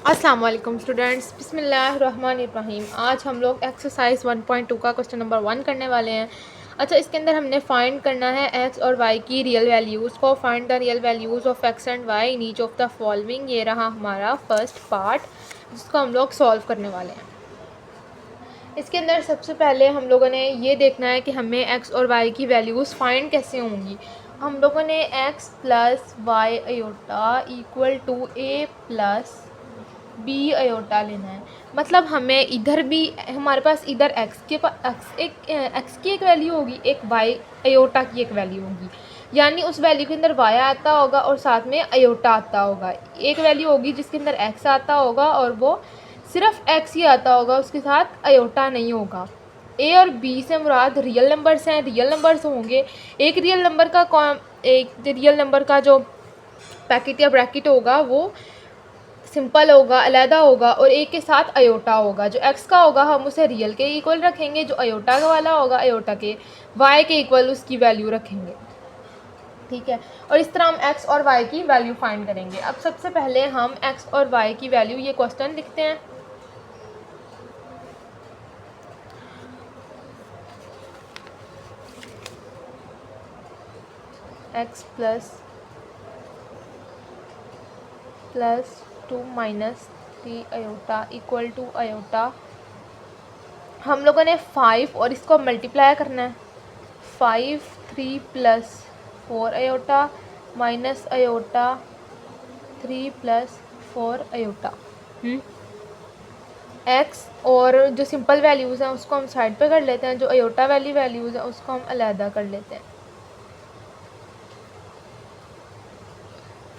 अस्सलाम वालेकुम स्टूडेंट्स, बिस्मिल्लाहिर्रहमानिर्रहीम। आज हम लोग एक्सरसाइज 1.2 का क्वेश्चन नंबर 1 करने वाले हैं। अच्छा, इसके अंदर हमने फाइंड करना है एक्स और वाई की रियल वैल्यूज़ को। Find the real values of x and y in each of the following. ये रहा हमारा फर्स्ट पार्ट, जिसको हम लोग सॉल्व करने वाले हैं। इसके अंदर सबसे पहले हम लोगों ने ये देखना है कि हमें एक्स और वाई की वैल्यूज़ फाइंड कैसे होंगी। हम लोगों ने x plus y iota equal to a plus b iota लेना है। मतलब हमें इधर भी, हमारे पास इधर एक्स की एक वैल्यू होगी, एक वाई अयोटा की एक वैल्यू होगी। यानी उस वैल्यू के अंदर वाई आता होगा और साथ में अयोटा आता होगा। एक वैल्यू होगी जिसके अंदर एक्स आता होगा और वो सिर्फ एक्स ही आता होगा, उसके साथ अयोटा नहीं होगा। ए और बी से मुराद रियल नंबर्स हैं, रियल नंबर्स होंगे। एक रियल नंबर का जो पैकेट या ब्रैकेट होगा वो सिंपल होगा, अलहदा होगा, और एक के साथ अयोटा होगा। जो एक्स का होगा हम उसे रियल के इक्वल रखेंगे, जो अयोटा वाला होगा अयोटा के वाई के इक्वल उसकी वैल्यू रखेंगे। ठीक है, और इस तरह हम एक्स और वाई की वैल्यू फाइंड करेंगे। अब सबसे पहले हम एक्स और वाई की वैल्यू, ये क्वेश्चन लिखते हैं। X plus 2 minus 3 iota equal to iota. हम लोगों ने 5 और इसको मल्टीप्लाई करना है। 5 3 plus 4 iota minus iota 3 plus 4 iota. X और जो सिंपल वैल्यूज़ हैं उसको हम साइड पे कर लेते हैं, जो अयोटा वाली वैल्यूज़ हैं उसको हम अलहदा कर लेते हैं।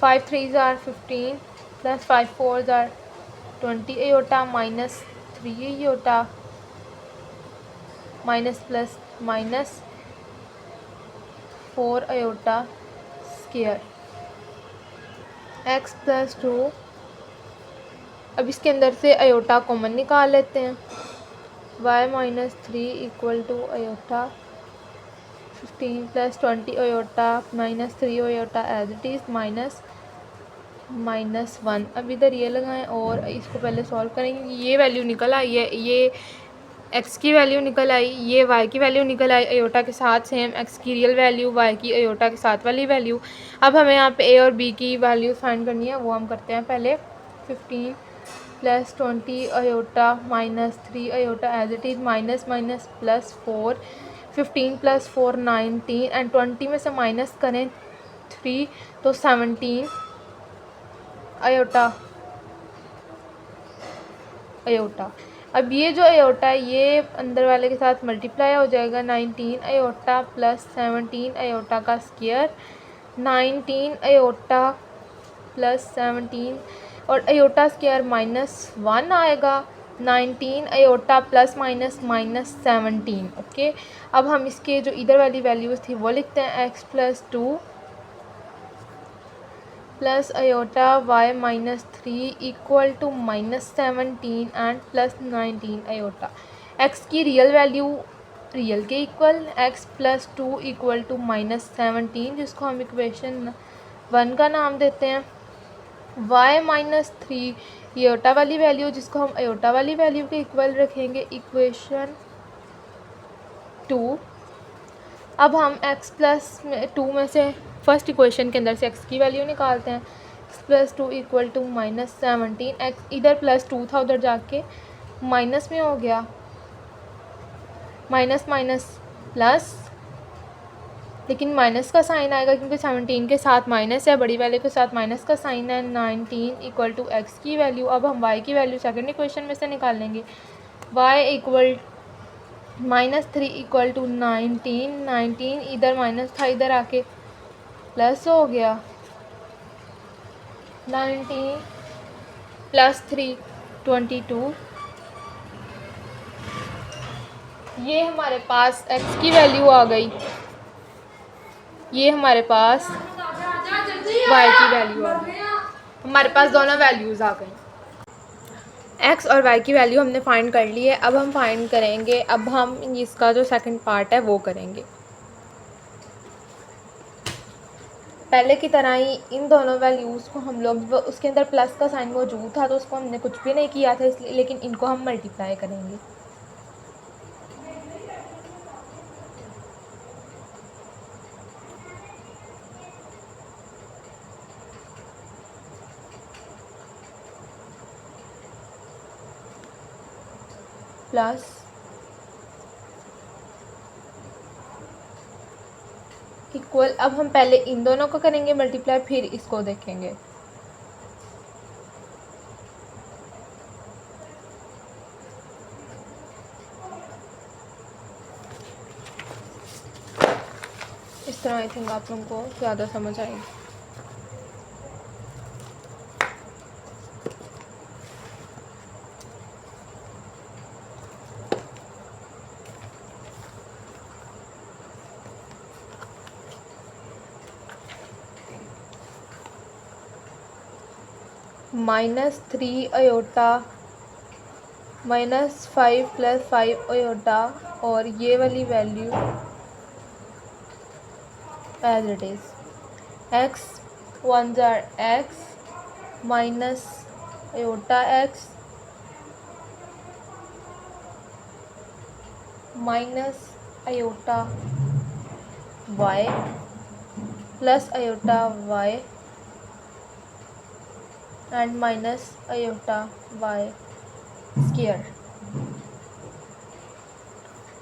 5 3 ज़ार 15 प्लस 5 4 ज़ार 20 iota minus 3 iota minus plus minus 4 iota square. X plus 2, अब इसके अंदर से अयोटा कॉमन निकाल लेते हैं। y minus 3 equal to iota 15 plus 20 iota minus 3 iota as it is minus 1। अब इधर ये लगाएं और इसको पहले सॉल्व करेंगे। ये वैल्यू निकल आई है, ये x की वैल्यू निकल आई, ये y की वैल्यू निकल आई अयोटा के साथ सेम, x की रियल वैल्यू, y की अयोटा के साथ वाली वैल्यू। अब हमें यहाँ पे a और b की वैल्यू फाइंड करनी है, वो हम करते हैं पहले। 15 plus 20 iota minus 3 iota as it is minus minus plus 4। 15 प्लस 4 19 एंड 20 में से माइनस करें 3 तो 17 अयोटा। अब ये जो अयोटा है ये अंदर वाले के साथ मल्टीप्लाई हो जाएगा। 19 अयोटा प्लस 17 अयोटा का स्क्वायर, 19 अयोटा प्लस 17 और अयोटा स्क्वायर -1 आएगा। 19 अयोटा प्लस माइनस -17। ओके, अब हम इसके जो इधर वाली वैल्यूज़ थी वो लिखते हैं। X plus 2 plus iota y minus 3 equal to -17 and plus 19 iota. X की रियल वैल्यू रियल के equal, x plus 2 equal to -17, जिसको हम इक्वेशन 1 का नाम देते हैं। y माइनस 3 अयोटा वाली वैल्यू, जिसको हम अयोटा वाली वैल्यू के इक्वल रखेंगे, इक्वेशन 2। अब हम x प्लस 2 में से फर्स्ट इक्वेशन के अंदर से x की वैल्यू निकालते हैं। x plus 2 equal to -17। X इधर प्लस 2 था, उधर जाके माइनस में हो गया, माइनस माइनस प्लस, लेकिन माइनस का साइन आएगा क्योंकि 17 के साथ माइनस है, बड़ी वैल्यू के साथ माइनस का साइन है। 19 इक्वल टू एक्स की वैल्यू। अब हम y की वैल्यू सेकंड इक्वेशन में से निकाल लेंगे। y इक्वल -3 इक्वल टू 19 इधर माइनस था, इधर आके प्लस हो गया। 19 प्लस 3 22। ये हमारे पास x की वैल्यू आ गई, ये हमारे पास y की वैल्यू आ गई। हमारे पास दोनों वैल्यूज़ आ गई। x और y की वैल्यू हमने फाइंड कर ली है। अब हम फाइंड करेंगे, अब हम इसका जो सेकंड पार्ट है वो करेंगे। पहले की तरह ही इन दोनों वैल्यूज़ को हम लोग, उसके अंदर प्लस का साइन मौजूद था तो उसको हमने कुछ भी नहीं किया था इसलिए, लेकिन इनको हम मल्टीप्लाई करेंगे। प्लस इक्वल, अब हम पहले इन दोनों को करेंगे मल्टीप्लाई, फिर इसको देखेंगे। इस तरह आई थिंक आप लोगों को ज़्यादा समझ आएगी। -3 अयोटा -5 + 5 अयोटा, और ये वाली value as it is, x 1 जार x minus iota x minus iota y plus iota y and minus iota y square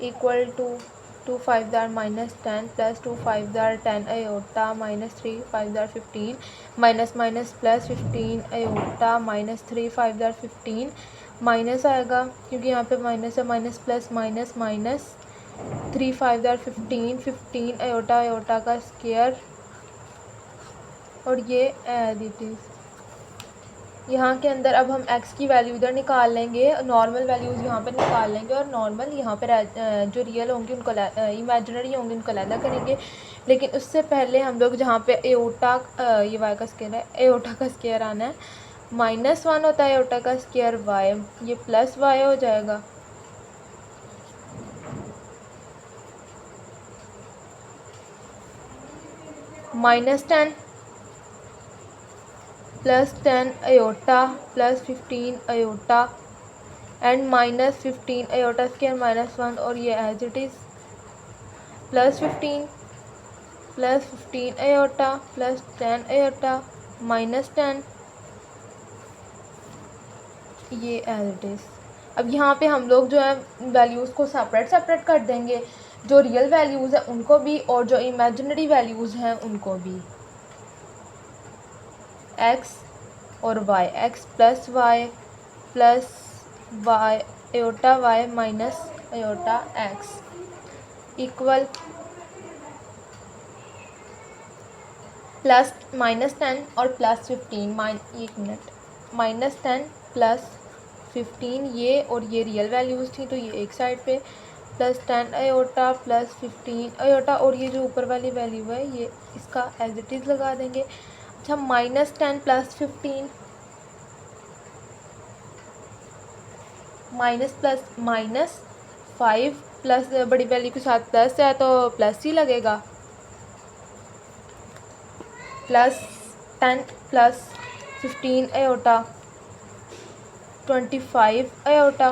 equal to 2 5 जार -10 प्लस 2 5 जार 10 अयोटा -3 5 जार 15 माइनस माइनस प्लस 15 अयोटा -3 5 जार 15 माइनस आएगा क्योंकि यहाँ पे माइनस है, माइनस प्लस माइनस माइनस 3 5 जार 15 15 अयोटा अयोटा का स्क्वायर, और ये एज इट इज़। यहाँ के अंदर अब हम x की वैल्यू इधर निकाल लेंगे, नॉर्मल वैल्यूज़ यहाँ पे निकाल लेंगे, और नॉर्मल यहाँ पे जो रियल होंगे उनको इमेजिनरी होंगे उनको अलग करेंगे। लेकिन उससे पहले हम लोग जहाँ पे एओटा, ये y का स्क्वायर है, एओटा का स्क्वायर आना है, -1 होता है एओटा का स्क्वायर y, ये प्लस y हो जाएगा। -10 plus 10 iota plus 15 iota and -15 iota square -1, और ये as it is plus 15 iota plus 10 iota -10, ये एज इट इज़। अब यहाँ पे हम लोग जो है वैल्यूज़ को सेपरेट कर देंगे, जो रियल वैल्यूज़ हैं उनको भी और जो इमेजिनरी वैल्यूज़ हैं उनको भी। x और y, x plus y plus y iota y minus iota x equal plus -10 और प्लस 15 एक मिनट, -10 प्लस 15 ये, और ये रियल वैल्यूज़ थी तो ये एक साइड पे, प्लस 10 अयोटा प्लस 15 अयोटा, और ये जो ऊपर वाली वैल्यू है ये इसका एज इट इज़ लगा देंगे। अच्छा, -10 प्लस 15 माइनस प्लस -5 प्लस बड़ी वैल्यू के साथ प्लस है तो प्लस ही लगेगा, प्लस 10 प्लस 15 अयोटा 25 अयोटा,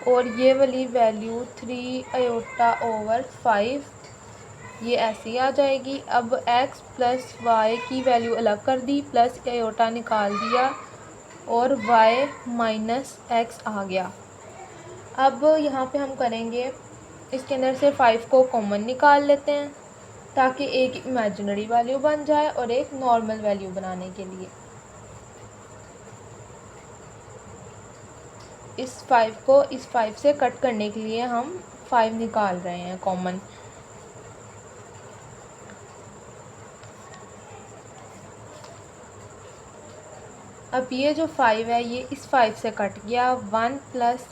और ये वाली वैल्यू 3 अयोटा ओवर 5, ये ऐसी आ जाएगी। अब x प्लस वाई की वैल्यू अलग कर दी, प्लस अयोटा निकाल दिया, और y माइनस x आ गया। अब यहाँ पे हम करेंगे, इसके अंदर से 5 को कॉमन निकाल लेते हैं ताकि एक इमेजिनरी वैल्यू बन जाए और एक नॉर्मल वैल्यू बनाने के लिए। इस 5 को इस 5 से कट करने के लिए हम 5 निकाल रहे हैं कॉमन। अब ये जो 5 है ये इस 5 से कट गया, 1 प्लस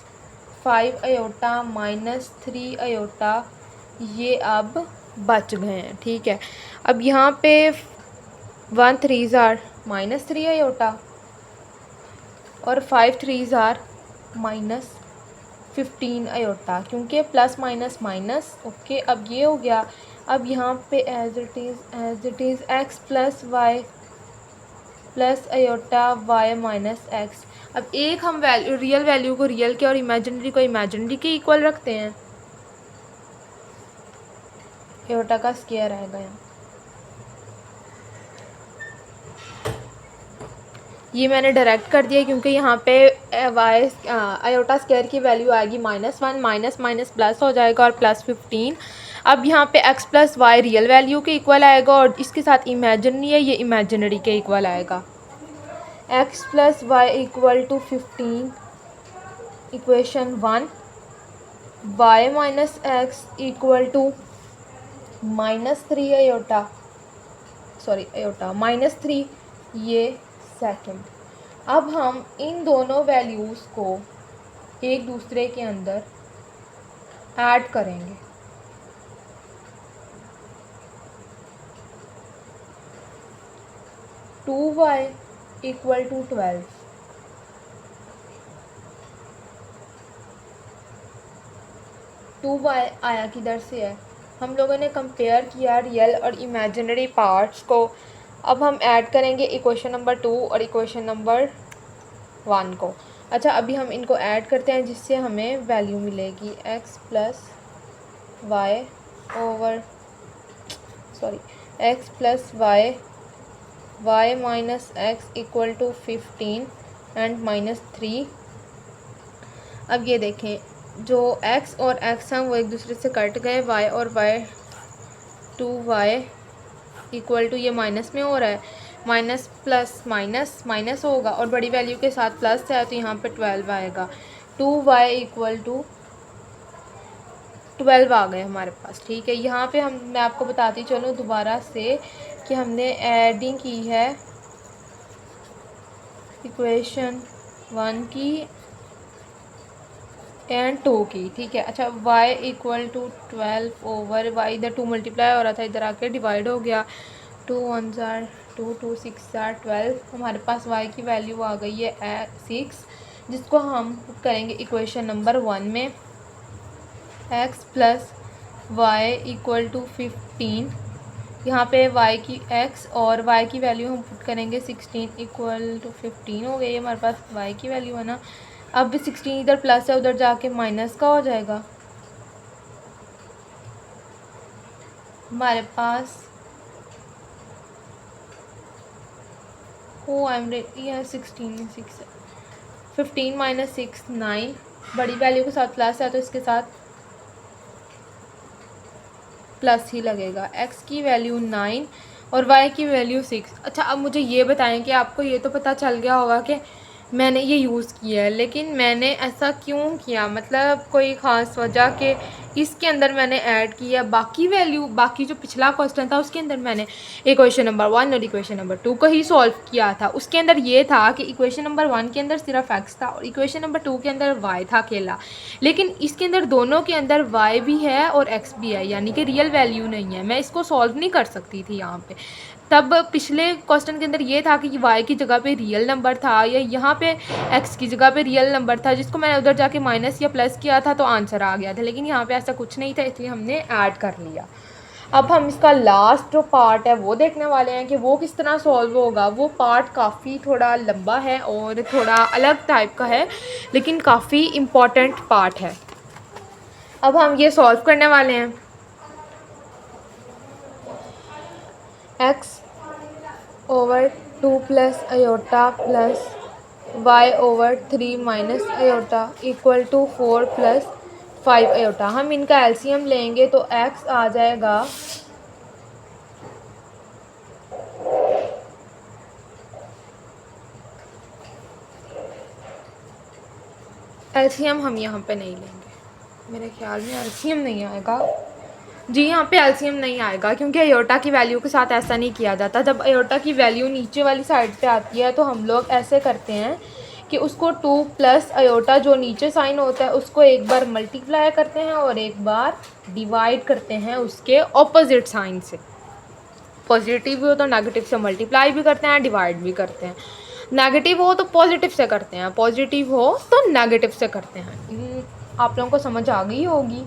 5 अयोटा माइनस 3 अयोटा ये अब बच गए हैं। ठीक है, अब यहाँ पे 1 3 आर -3 अयोटा और 5 3 आर -15 अयोटा, क्योंकि प्लस माइनस माइनस। ओके, अब ये हो गया अब यहाँ पे as it is x plus y plus iota y minus x. अब एक हम रियल वैल्यू को रियल के और इमेजिनरी को इमेजिनरी के इक्वल रखते हैं। आयोटा का स्क्वायर आएगा यहाँ, ये मैंने डायरेक्ट कर दिया क्योंकि यहाँ पे वाई आयोटा स्क्वायर की वैल्यू आएगी -1, माइनस माइनस प्लस हो जाएगा और प्लस 15। अब यहाँ पे x plus y real value के इक्वल आएगा और इसके साथ इमेजिनरी है, ये इमेजिनरी के इक्वल आएगा। x plus y equal to 15 equation 1, y minus x equal to -3 iota -3 ये सेकंड। अब हम इन दोनों वैल्यूज़ को एक दूसरे के अंदर ऐड करेंगे। Two y equal to 12, two y आया किधर से है, हम लोगों ने कंपेयर किया रियल और इमेजिनरी पार्ट्स को। अब हम ऐड करेंगे इक्वेशन नंबर 2 और इक्वेशन नंबर 1 को। अच्छा, अभी हम इनको ऐड करते हैं जिससे हमें वैल्यू मिलेगी x plus y x plus y minus x equal to 15 and -3। अब ये देखें, जो x और x हैं वो एक दूसरे से कट गए, y और y 2y इक्वल टू, ये माइनस में हो रहा है, माइनस प्लस माइनस माइनस होगा और बड़ी वैल्यू के साथ प्लस है तो यहाँ पे 12 आएगा। 2y इक्वल टू 12 आ गए हमारे पास। ठीक है, यहाँ पे मैं आपको बताती चलूँ दोबारा से कि हमने एडिंग की है इक्वेशन 1 की एंड 2 की। ठीक है, अच्छा, y equal to 12 over y, इधर 2 मल्टीप्लाई हो रहा था, इधर आके डिवाइड हो गया। 2 1 जार 2, 2 6 जार 12। हमारे पास y की वैल्यू आ गई है 6, जिसको हम पुट करेंगे इक्वेशन नंबर 1 में। x plus y equal to 15, यहाँ पे y की x और y की वैल्यू हम पुट करेंगे 16 इक्वल टू 15 हो गई, हमारे पास y की वैल्यू है ना। अब 16 इधर प्लस है, उधर जाके माइनस का हो जाएगा। हमारे पास 16 6 15 माइनस 6 9, बड़ी वैल्यू के साथ प्लस है तो इसके साथ प्लस ही लगेगा। x की वैल्यू 9 और y की वैल्यू 6। अच्छा, अब मुझे ये बताएं कि आपको ये तो पता चल गया होगा कि मैंने ये यूज़ किया है, लेकिन मैंने ऐसा क्यों किया, मतलब कोई ख़ास वजह कि इसके अंदर मैंने ऐड किया, बाकी वैल्यू, बाकी जो पिछला क्वेश्चन था उसके अंदर मैंने इक्वेशन नंबर 1 और इक्वेशन नंबर 2 को ही सॉल्व किया था। उसके अंदर ये था कि इक्वेशन नंबर 1 के अंदर सिर्फ x था और इक्वेशन नंबर 2 के अंदर y था अकेला, लेकिन इसके अंदर दोनों के अंदर y भी है और x भी है, यानी कि रियल वैल्यू नहीं है। मैं इसको सॉल्व नहीं कर सकती थी यहाँ पे। तब पिछले क्वेश्चन के अंदर ये था कि y की जगह पे रियल नंबर था या यहाँ पे x की जगह पे रियल नंबर था, जिसको मैंने उधर जाके माइनस या प्लस किया था तो आंसर आ गया था, लेकिन यहाँ पे ऐसा कुछ नहीं था, इसलिए हमने ऐड कर लिया। अब हम इसका लास्ट जो पार्ट है वो देखने वाले हैं कि वो किस तरह सॉल्व होगा। वो पार्ट काफ़ी थोड़ा लंबा है और थोड़ा अलग टाइप का है, लेकिन काफ़ी इम्पॉर्टेंट पार्ट है। अब हम ये सॉल्व करने वाले हैं। x over 2 plus iota plus y over 3 minus iota equal to 4 plus 5 iota. हम इनका एलसीएम लेंगे तो x आ जाएगा एलसीएम हम यहाँ पे नहीं लेंगे, मेरे ख्याल में एलसीएम नहीं आएगा जी, यहाँ पे एलसीएम नहीं आएगा क्योंकि आयोटा की वैल्यू के साथ ऐसा नहीं किया जाता। जब आयोटा की वैल्यू नीचे वाली साइड पे आती है तो हम लोग ऐसे करते हैं कि उसको 2 प्लस आयोटा जो नीचे साइन होता है उसको एक बार मल्टीप्लाई करते हैं और एक बार डिवाइड करते हैं उसके ऑपोजिट साइन से। पॉजिटिव हो तो नेगेटिव से मल्टीप्लाई भी करते हैं, डिवाइड भी करते हैं। नेगेटिव हो तो पॉजिटिव से करते हैं, पॉजिटिव हो तो नेगेटिव से करते हैं। आप लोगों को समझ आ गई होगी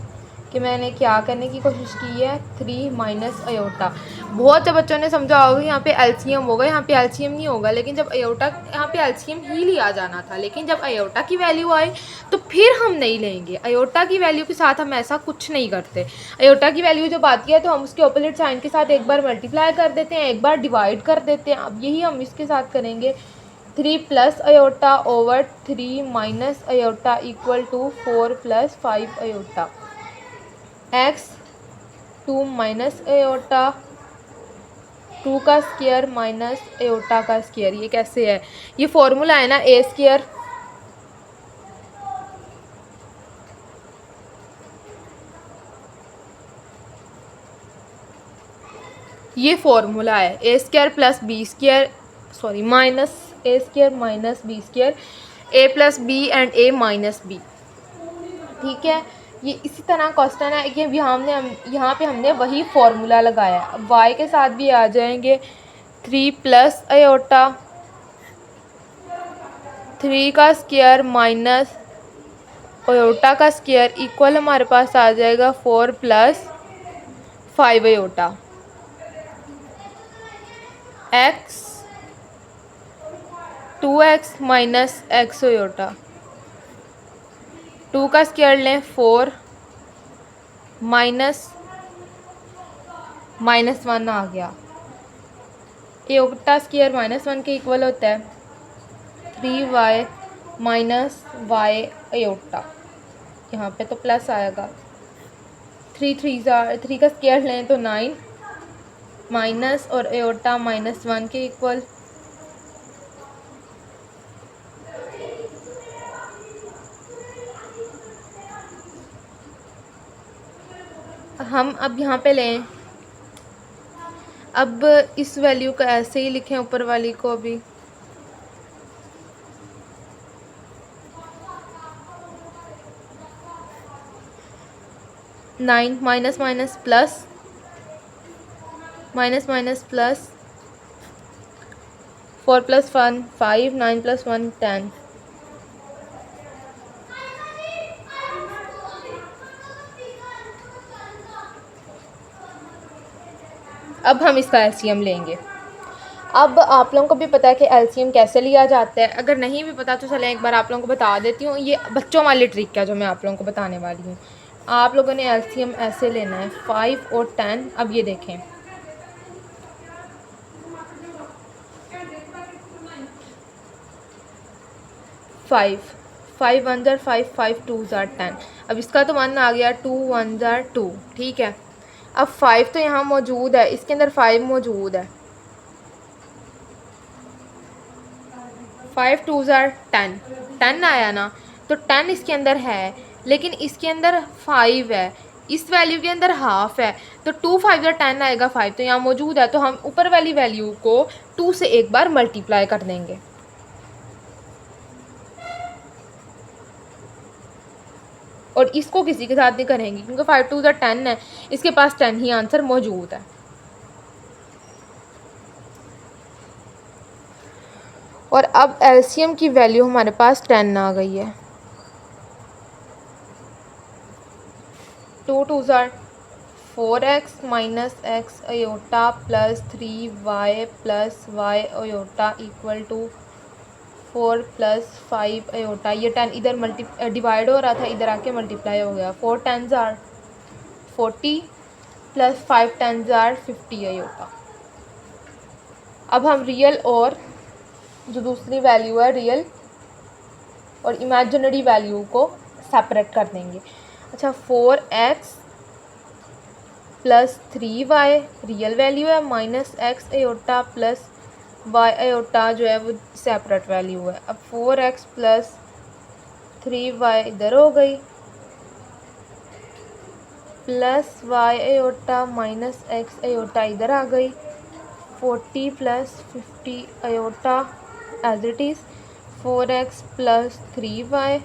कि मैंने क्या करने की कोशिश की है, 3 माइनस अयोटा। बहुत से बच्चों ने समझा होगा यहाँ पे एलसीएम होगा, यहाँ पे एलसीएम नहीं होगा, लेकिन जब अयोटा, यहाँ पे एलसीएम ही लिया जाना था, लेकिन जब अयोटा की वैल्यू आई तो फिर हम नहीं लेंगे। अयोटा की वैल्यू के साथ हम ऐसा कुछ नहीं करते। अयोटा की वैल्यू जब आती है तो हम उसके ऑपोजिट साइन के साथ एक बार मल्टीप्लाई कर देते हैं, एक बार डिवाइड कर देते हैं। अब यही हम इसके साथ करेंगे। 3 plus iota over 3 minus iota equal to 4 plus 5 iota. X 2 minus iota, 2 का स्क्वायर माइनस अयोटा का स्क्वायर। ये कैसे है? ये फॉर्मूला है ना ए स्क्वायर, ये फॉर्मूला है A square plus B square, sorry minus A square minus B square, A plus B and A minus B. ठीक है, ये इसी तरह क्वेश्चन है कि यहाँ पे हमने वही फॉर्मूला लगाया। अब y के साथ भी आ जाएंगे। 3 प्लस अयोटा, 3 का स्क्वायर माइनस अयोटा का स्क्वायर इक्वल हमारे पास आ जाएगा 4 plus 5 iota. x 2x minus x iota, 2 का स्क्वायर लें 4 माइनस 1 आ गया। अयोटा स्क्वायर -1 के इक्वल होता है 3y माइनस y अयोटा। यहाँ पे तो प्लस आएगा। 3 का स्क्वायर लें तो 9 माइनस और अयोटा -1 के इक्वल। हम अब यहाँ पे लें, अब इस वैल्यू को ऐसे ही लिखें ऊपर वाली को भी। Nine minus minus plus, minus minus plus, 4 plus 1 5, 9 plus 1 10। अब हम इसका एलसीएम लेंगे। अब आप लोगों को भी पता है कि एलसीएम कैसे लिया जाता है। अगर नहीं भी पता तो चलें एक बार आप लोगों को बता देती हूँ। ये बच्चों वाली ट्रिक है जो मैं आप लोगों को बताने वाली हूँ। आप लोगों ने एलसीएम ऐसे लेना है 5 और 10। अब ये देखें, फाइव 1 ज़ार 5, 5 2 ज़ार 10। अब इसका तो 1 आ गया, 2 1 ज़ार 2। ठीक है, अब 5 तो यहाँ मौजूद है, इसके अंदर 5 मौजूद है। 5 2 ज़ार 10, 10 आया ना, तो 10 इसके अंदर है, लेकिन इसके अंदर 5 है, इस वैल्यू के अंदर हाफ है, तो 2 5 ज़ार 10 आएगा। 5 तो यहाँ मौजूद है, तो हम ऊपर वाली वैल्यू को 2 से एक बार मल्टीप्लाई कर देंगे। और इसको किसी के साथ नहीं करेंगे क्योंकि 5 2 ज़ार 10 है, इसके पास 10 ही आंसर मौजूद है। और अब एलसीएम की वैल्यू हमारे पास 10 आ गई है। 2 2 ज़ार 4x minus x iota plus 3y plus y iota equal to 4 plus 5 iota. ये 10 इधर डिवाइड हो रहा था, इधर आके मल्टीप्लाई हो गया। 4 10 ज़ार 40 प्लस 5 10 ज़ार 50 अयोटा। अब हम रियल और जो दूसरी वैल्यू है रियल और इमेजिनरी वैल्यू को सेपरेट कर देंगे। अच्छा, 4x plus 3y real value है, minus x iota plus y iota जो है वो सेपरेट वैल्यू है। अब 4x प्लस 3y इधर हो गई, plus y iota minus x iota इधर आ गई। 40 plus 50 iota as it is. 4x plus 3y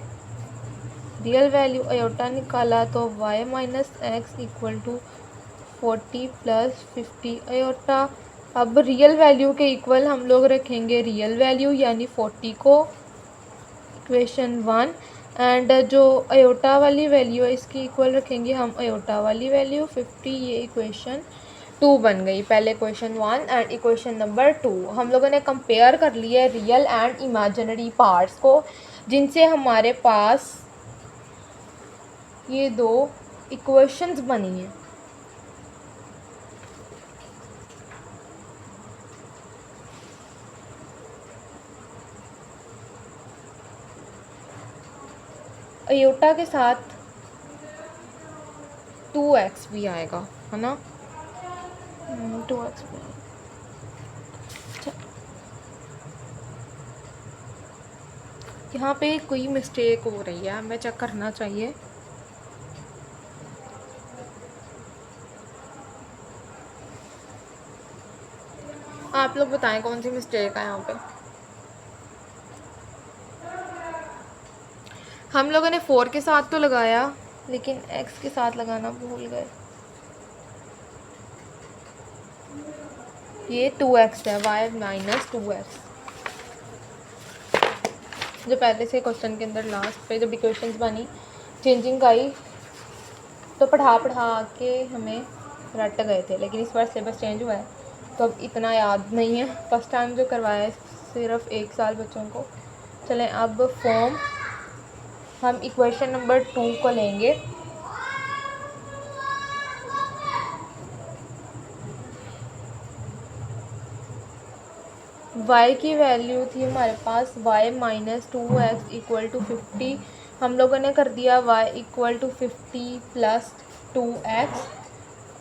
real value iota निकाला तो y minus x equal to 40 plus 50 iota. अब रियल वैल्यू के इक्वल हम लोग रखेंगे रियल वैल्यू यानी 40 को इक्वेशन 1, एंड जो अयोटा वाली वैल्यू है इसकी इक्वल रखेंगे हम अयोटा वाली वैल्यू 50। ये इक्वेशन 2 बन गई, पहले इक्वेशन 1 एंड इक्वेशन नंबर 2। हम लोगों ने कंपेयर कर लिया रियल एंड इमेजिनरी पार्ट्स को, जिनसे हमारे पास ये दो इक्वेशंस बनी हैं। अयोटा के साथ 2x भी आएगा, है ना, 2x भी आएगा। अच्छा, यहाँ पे कोई मिस्टेक हो रही है, हमें चेक करना चाहिए। आप लोग बताएं कौन सी मिस्टेक है यहाँ पे। हम लोगों ने 4 के साथ तो लगाया, लेकिन x के साथ लगाना भूल गए। ये 2x है, y माइनस 2x, जो पहले से क्वेश्चन के अंदर लास्ट पे जब इक्वेशंस बनी चेंजिंग आई तो पढ़ा के हमें रट गए थे, लेकिन इस बार सिलेबस चेंज हुआ है तो अब इतना याद नहीं है। फर्स्ट टाइम जो करवाया है सिर्फ 1 साल बच्चों को। चलें अब फॉर्म हम इक्वेशन नंबर 2 को लेंगे। y की वैल्यू थी हमारे पास y minus 2x equal to 50। हम लोगों ने कर दिया y equal to 50 plus 2x।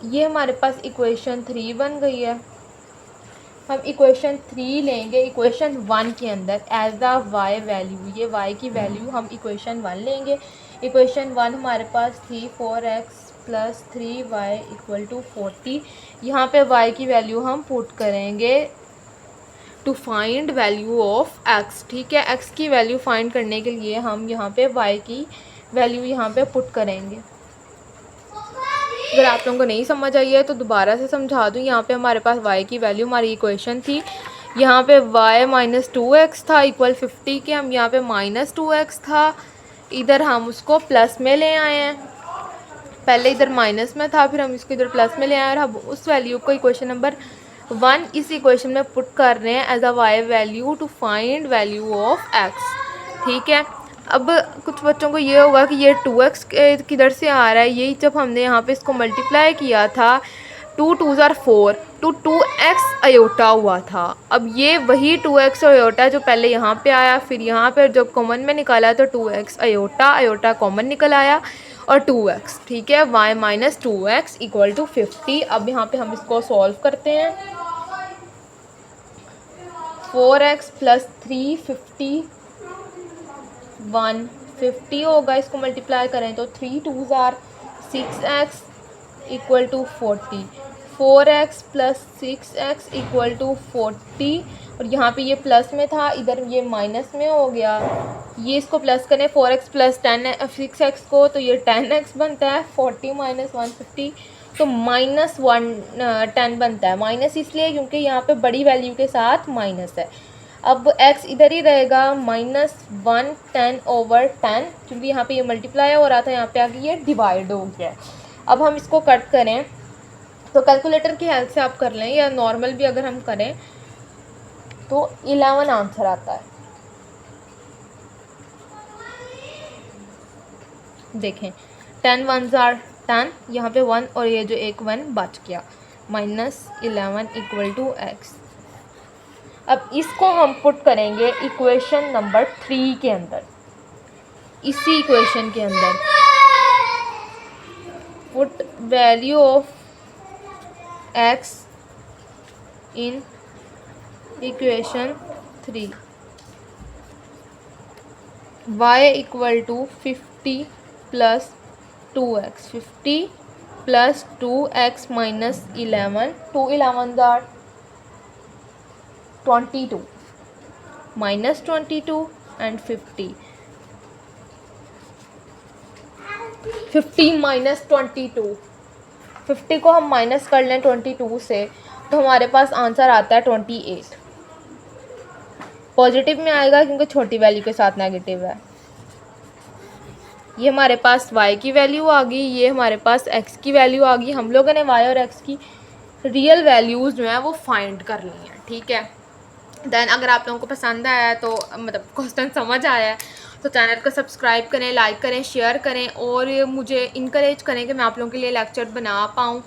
ये हमारे पास इक्वेशन 3 बन गई है। हम इक्वेशन 3 लेंगे इक्वेशन 1 के अंदर एज द y वैल्यू। ये y की वैल्यू हम इक्वेशन 1 लेंगे। इक्वेशन 1 हमारे पास थी 4x plus 3y equal to 40। यहाँ पे y की वैल्यू हम पुट करेंगे to find value of x। ठीक है, x की वैल्यू फाइंड करने के लिए हम यहाँ पे y की वैल्यू यहाँ पे पुट करेंगे। अगर आप लोगों को नहीं समझ आई है तो दोबारा से समझा दूँ। यहाँ पे हमारे पास y की वैल्यू हमारी इक्वेशन थी, यहाँ पे y माइनस 2x था इक्वल 50 के, हम यहाँ पे माइनस 2x था, इधर हम उसको प्लस में ले आए हैं। पहले इधर माइनस में था, फिर हम इसको इधर प्लस में ले आए और हम उस वैल्यू को इक्वेशन नंबर 1 इस इक्वेशन में पुट कर रहे हैं as a y value to find value of x। ठीक है, अब कुछ बच्चों को ये होगा कि ये 2x किधर से आ रहा है। यही जब हमने यहाँ पे इसको मल्टीप्लाई किया था 2 2 ज़ार 4 तो 2x अयोटा हुआ था। अब ये वही 2x अयोटा जो पहले यहाँ पे आया, फिर यहाँ पे जब कॉमन में निकाला तो 2x अयोटा कॉमन निकल आया और 2x। ठीक है, y minus 2x equal to 50। अब यहाँ पे हम इसको सॉल्व करते हैं। 4x प्लस 3 50 150 होगा, इसको मल्टीप्लाई करें तो 3 2 ज़ार 6x equal to 40। 4x plus 6x equal to 40 और यहाँ पे ये प्लस में था, इधर ये माइनस में हो गया। ये इसको प्लस करें 4x प्लस 6x को तो ये 10x बनता है। 40 माइनस 150 तो माइनस 10 बनता है। माइनस इसलिए क्योंकि यहाँ पे बड़ी वैल्यू के साथ माइनस है। अब x इधर ही रहेगा माइनस 110 ओवर 10, क्योंकि यहाँ पे ये मल्टीप्लाई हो रहा था, यहाँ पे आगे ये डिवाइड हो गया। अब हम इसको कट करें तो कैलकुलेटर की हेल्प से आप कर लें या नॉर्मल भी अगर हम करें तो 11 आंसर आता है। देखें 10 1 ज़ार 10, यहाँ पे 1 और ये जो एक 1 बच गया, माइनस 11 इक्वल टू x। अब इसको हम पुट करेंगे इक्वेशन नंबर 3 के अंदर। इसी इक्वेशन के अंदर put value of x in equation 3। y equal to 50 plus 2x, 50 plus 2x minus 11, 2 11 ज़ार 22 माइनस 22 एंड 50 माइनस 22। 50 को हम माइनस कर लें 22 से तो हमारे पास आंसर आता है 28। पॉजिटिव में आएगा क्योंकि छोटी वैल्यू के साथ नेगेटिव है। ये हमारे पास y की वैल्यू आ गई, ये हमारे पास x की वैल्यू आ गई। हम लोगों ने y और x की रियल वैल्यूज़ जो हैं वो फाइंड कर ली हैं, ठीक है। देन अगर आप लोगों को पसंद आया है तो मतलब क्वेश्चन समझ आया है तो चैनल को सब्सक्राइब करें, लाइक करें, शेयर करें और मुझे इनकरेज करें कि मैं आप लोगों के लिए लेक्चर बना पाऊँ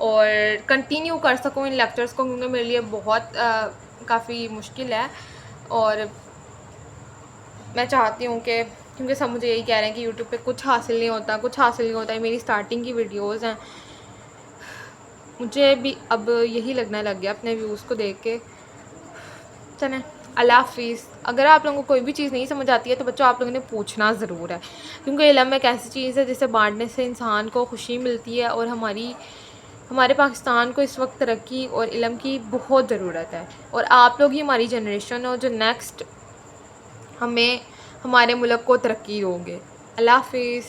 और कंटिन्यू कर सकूँ इन लेक्चर्स को, क्योंकि मेरे लिए बहुत काफ़ी मुश्किल है। और मैं चाहती हूँ कि क्योंकि सब मुझे यही कह रहे हैं कि यूट्यूब पे कुछ हासिल नहीं होता, कुछ हासिल नहीं होता है, मेरी स्टार्टिंग की वीडियोज़ हैं। मुझे भी अब यही लगने लग गया अपने व्यूज़ को देख के। चलें, अल्लाह हाफ़िज़। अगर आप लोगों को कोई भी चीज़ नहीं समझ आती है तो बच्चों आप लोगों ने पूछना ज़रूर है, क्योंकि इल्म एक ऐसी चीज़ है जिसे बांटने से इंसान को खुशी मिलती है और हमारे पाकिस्तान को इस वक्त तरक्की और इल्म की बहुत ज़रूरत है। और आप लोग ही हमारी जनरेशन हो जो नेक्स्ट हमारे मुल्क को तरक्की दोगे। अल्लाह हाफ़िज़।